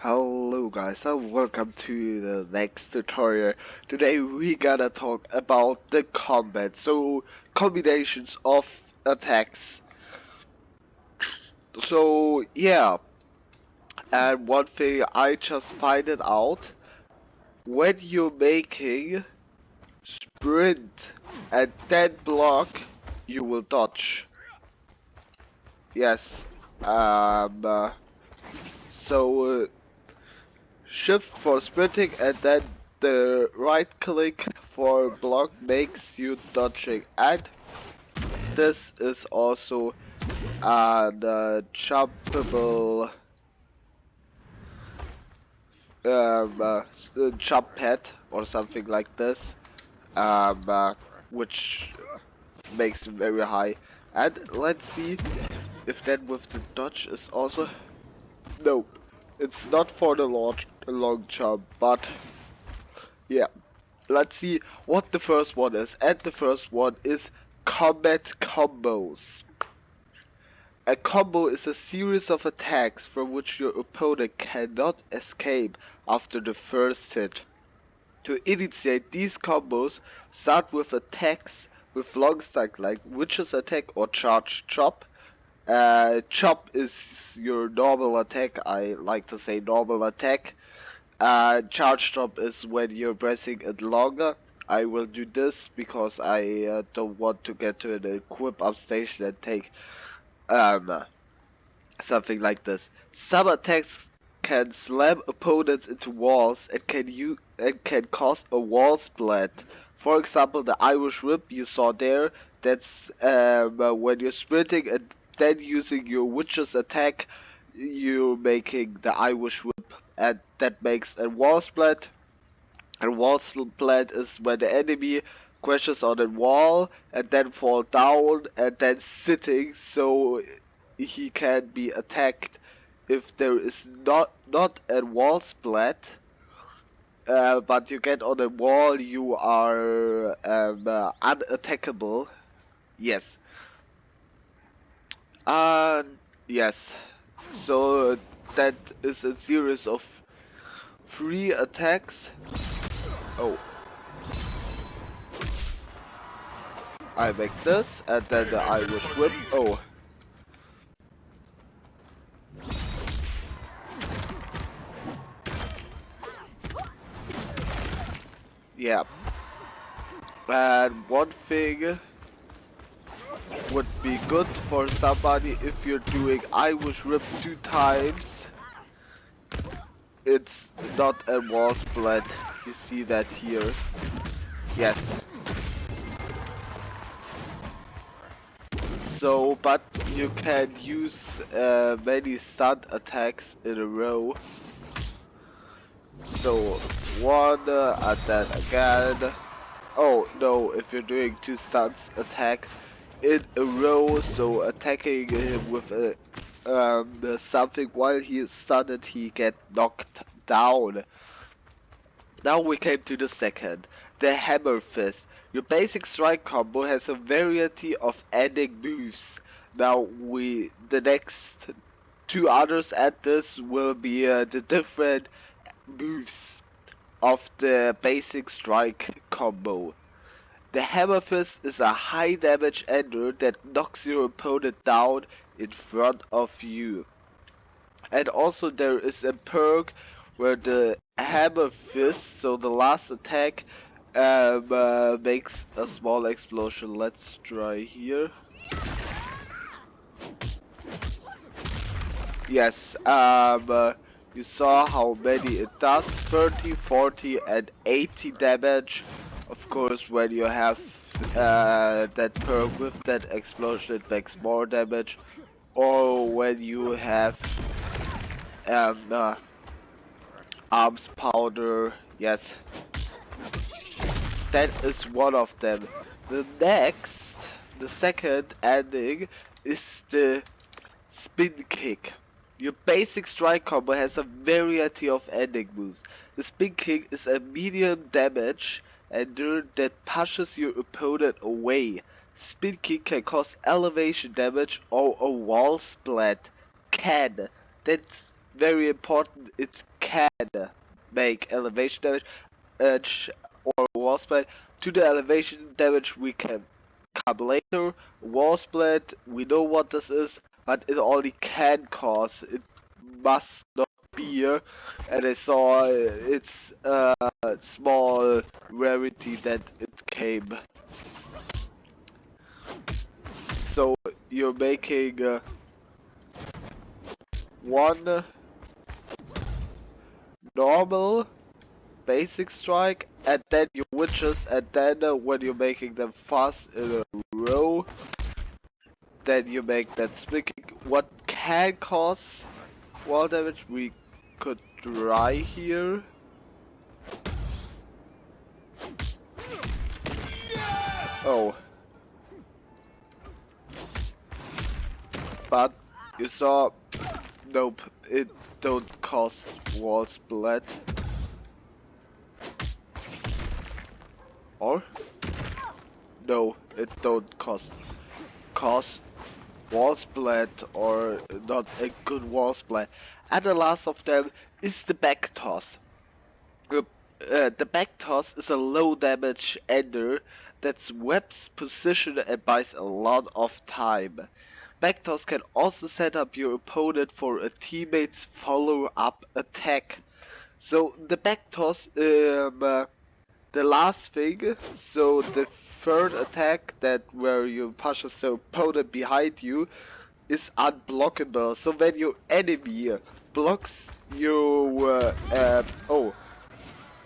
Hello guys and welcome to the next tutorial. Today we gonna talk about the combat, so combinations of attacks. So yeah, and one thing I just find it out, when you're making sprint and then block, you will dodge. Yes, um, uh, so shift for sprinting and then the right click for block makes you dodging, and this is also an jumpable jump pad or something like this, which makes it very high. And let's see if then with the dodge is also, nope, it's not for the long jump, but yeah. Let's see what the first one is. And the first one is combat combos. A combo is a series of attacks from which your opponent cannot escape after the first hit. To initiate these combos, start with attacks with long stack like Witch's Attack or Charge Chop. Chop is your normal attack, I like to say normal attack. Charge stop is when you're pressing it longer. I will do this because I don't want to get to an equip up station and take um, something like this. Some attacks can slam opponents into walls and can cause a wall splat. For example, the Irish Whip you saw there, that's when you're sprinting and then using your Witch's Attack, you're making the Irish Whip, and that makes a wall splat. And wall splat is when the enemy crashes on a wall and then fall down and then sitting, so he can be attacked. If there is not a wall splat, but you get on a wall, you are unattackable. Yes. Yes. So that is a series of 3 attacks. Oh, I make this and then the Irish Whip. Oh. Yeah. And one thing would be good for somebody if you're doing Irish Whip 2 times. It's not a wall splat. You see that here. Yes. So, but you can use many stun attacks in a row. So, one and then again. Oh no, if you're doing 2 stuns attack in a row, so attacking him with a something while he is stunned, he get knocked down. Now we came to the second, the Hammer Fist. Your basic strike combo has a variety of ending moves. Now the next 2 others at this will be the different moves of the basic strike combo. The Hammer Fist is a high damage ender that knocks your opponent down in front of you. And also there is a perk where the Hammer Fist, so the last attack, makes a small explosion. Let's try here. Yes, you saw how many it does, 30, 40 and 80 damage. Of course, when you have that perk with that explosion, it makes more damage. Or when you have um, arms powder, yes, that is one of them. The second ending is the spin kick. Your basic strike combo has a variety of ending moves. The spin kick is a medium damage ender that pushes your opponent away. Spin kick can cause elevation damage or a wall splat. Can. That's very important. It can make elevation damage or wall splat. To the elevation damage we can come later. Wall splat, we know what this is, but it only can cause. It must not be. And I saw it's a small rarity that it came. So you're making one normal basic strike and then your witches, and then when you're making them fast in a row, then you make that speaking. What can cause wall damage? We could try here. Oh, but you saw. Nope, it don't cost wall splat. Or no, it don't cost wall splat, or not a good wall splat. And the last of them is the back toss. The back toss is a low damage ender that's web's position and buys a lot of time. Back toss can also set up your opponent for a teammate's follow-up attack. So the back toss, the last thing, so the third attack that where you push the opponent behind you is unblockable. So when your enemy blocks your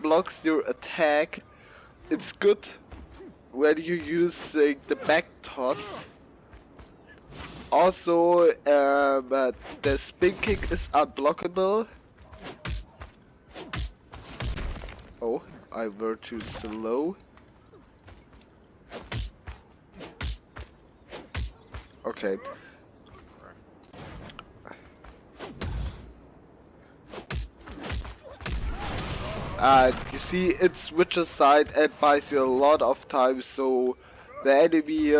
blocks your attack, it's good when you use the back toss. Also, the spin kick is unblockable. Oh, I were too slow. Okay. And you see, it switches side and buys you a lot of time, so the enemy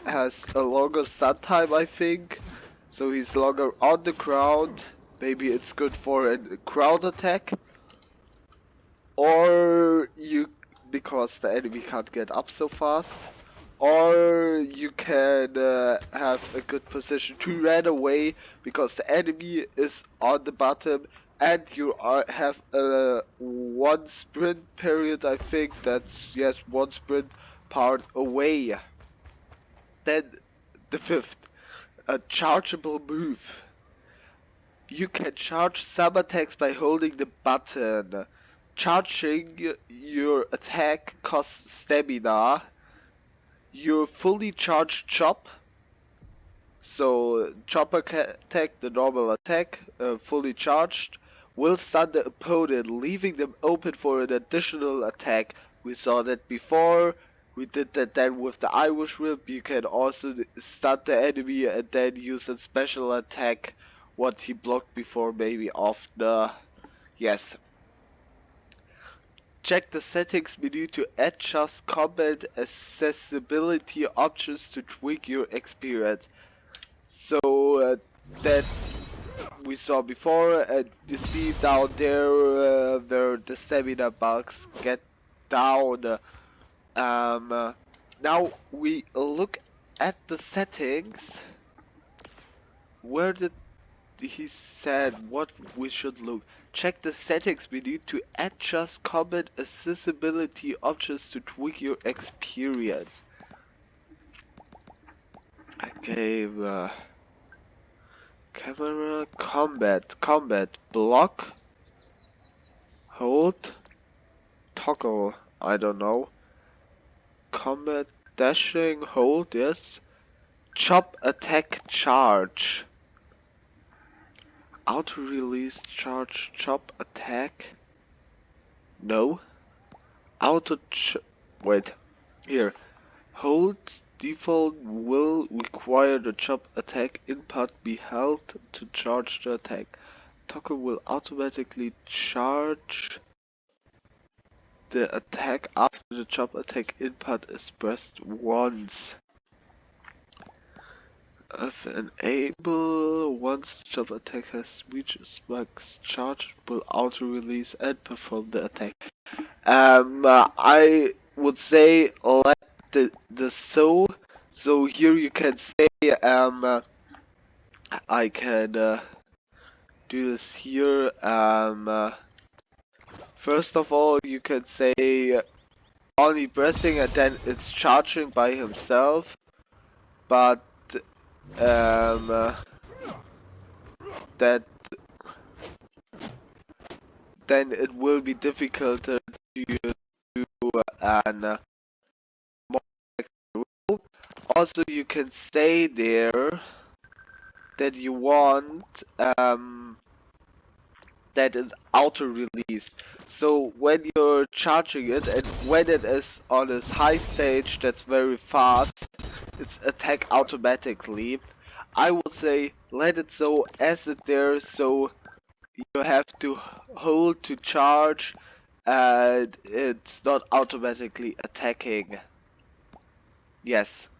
has a longer stun time, I think. So he's longer on the ground. Maybe it's good for a crowd attack. Or you, because the enemy can't get up so fast. Or you can have a good position to run away because the enemy is on the bottom and you have one sprint period, I think. That's, yes, one sprint part away. Then the fifth, a chargeable move. You can charge some attacks by holding the button. Charging your attack costs stamina. Your fully charged chop, so chopper attack, the normal attack, fully charged, will stun the opponent, leaving them open for an additional attack. We saw that before. We did that then with the Irish Whip. You can also stun the enemy and then use a special attack, what he blocked before, maybe off the... Yes. Check the settings menu to adjust combat accessibility options to tweak your experience. So that we saw before, and you see down there where the stamina bugs get down. Now we look at the settings. Where did he said what we should look? Check the settings menu to adjust combat accessibility options to tweak your experience. Okay, camera, combat, block, hold, toggle, I don't know. Combat, dashing, hold, yes. Chop, attack, charge. Auto release, charge, chop, attack. No. Wait. Here. Hold default will require the chop attack input be held to charge the attack. Toggle will automatically charge the attack after the chop attack input is pressed once. If enable, once job attack has reached its max charge, will auto-release and perform the attack. I would say let the so here you can say I can do this here. First of all, you can say only pressing and then it's charging by himself, but that then it will be difficult to do an more rule. Also, you can say there that you want that is auto released. So when you're charging it and when it is on its high stage that's very fast, it's attack automatically. I would say let it so as it there, so you have to hold to charge and it's not automatically attacking. Yes.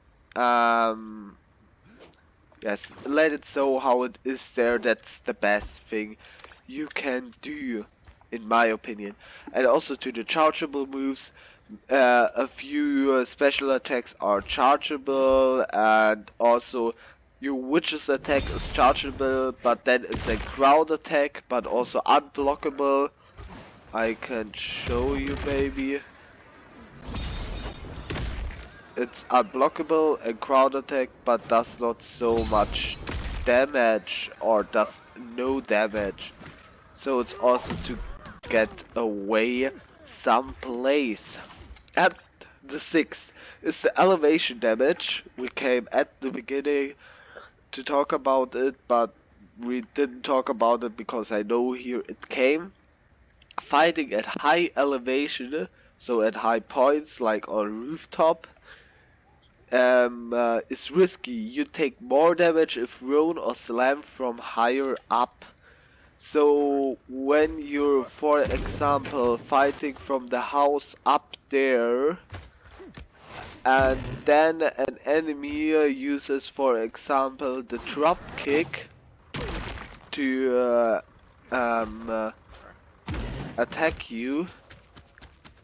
Yes, let it so how it is there, that's the best thing you can do, in my opinion. And also to the chargeable moves, a few special attacks are chargeable, and also your witch's attack is chargeable, but then it's a crowd attack, but also unblockable. I can show you maybe. It's unblockable and crowd attack, but does not so much damage or does no damage. So it's also to get away someplace. And the sixth is the elevation damage. We came at the beginning to talk about it, but we didn't talk about it because I know here it came. Fighting at high elevation, so at high points like on rooftop, is risky. You take more damage if thrown or slammed from higher up. So when you're, for example, fighting from the house up there, and then an enemy uses, for example, the drop kick to attack you,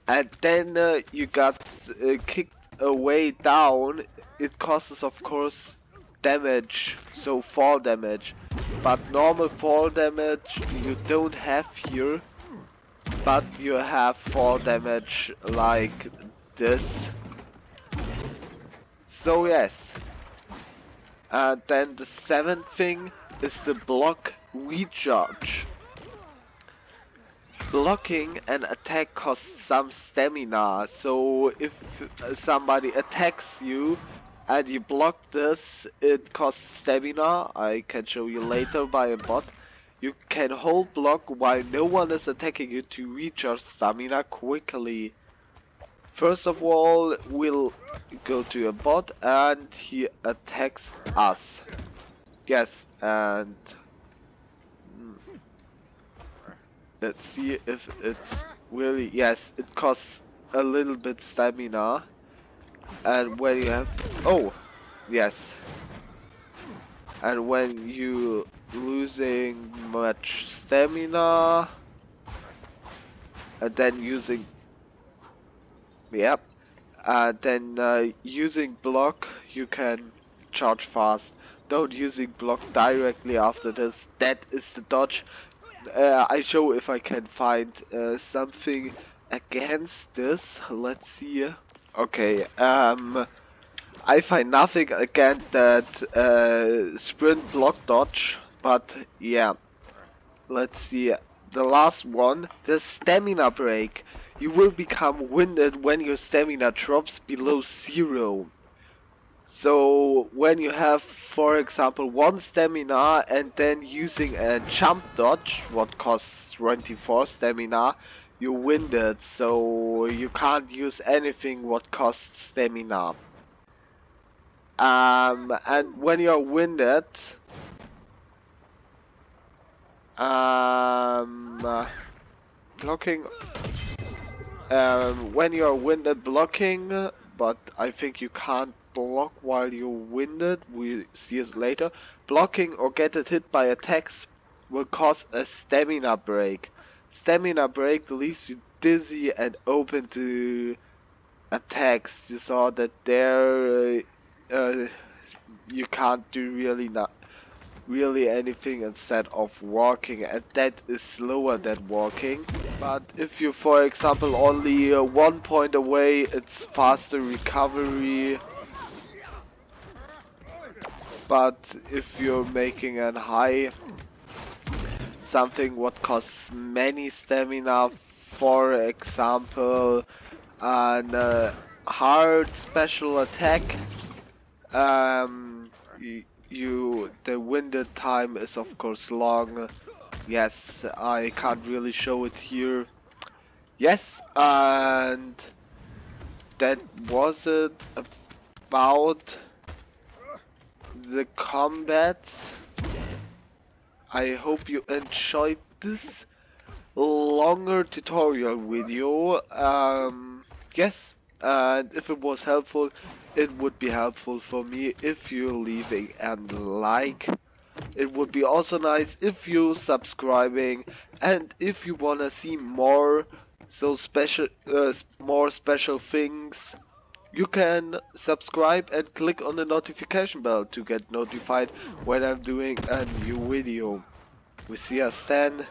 and then you got kicked away down, it causes of course damage, so fall damage. But normal fall damage you don't have here, but you have fall damage like this. So yes. And then the seventh thing is the block recharge. Blocking an attack costs some stamina, so if somebody attacks you and you block this, it costs stamina. I can show you later by a bot. You can hold block while no one is attacking you to recharge stamina quickly. First of all, we'll go to a bot and he attacks us. Yes, and let's see if it's really, yes, it costs a little bit stamina. And when you have, oh, yes. And when you losing much stamina, and then using, yep, then using block, you can charge fast. Don't using block directly after this, that is the dodge. I show if I can find something against this. Let's see. Okay, I find nothing against that sprint block dodge, but yeah. Let's see. The last one, the stamina break. You will become winded when your stamina drops below 0. So when you have, for example, 1 stamina and then using a jump dodge, what costs 24 stamina, you winded, so you can't use anything what costs stamina. And when you're winded, blocking, when you're winded blocking, but I think you can't block while you're winded, we see it later. Blocking or get hit by attacks will cause a stamina break. Stamina break leaves you dizzy and open to attacks. You saw that there, you can't do really anything instead of walking, and that is slower than walking. But if you, for example, only 1 point away, it's faster recovery. But if you're making an high, something what costs many stamina, for example, an hard special attack, the winded time is of course long. Yes, I can't really show it here. Yes, and that was it about the combats. I hope you enjoyed this longer tutorial video. Yes, and if it was helpful, it would be helpful for me if you're leaving a like. It would be also nice if you subscribing, and if you wanna see more more special things, you can subscribe and click on the notification bell to get notified when I'm doing a new video. We see us then.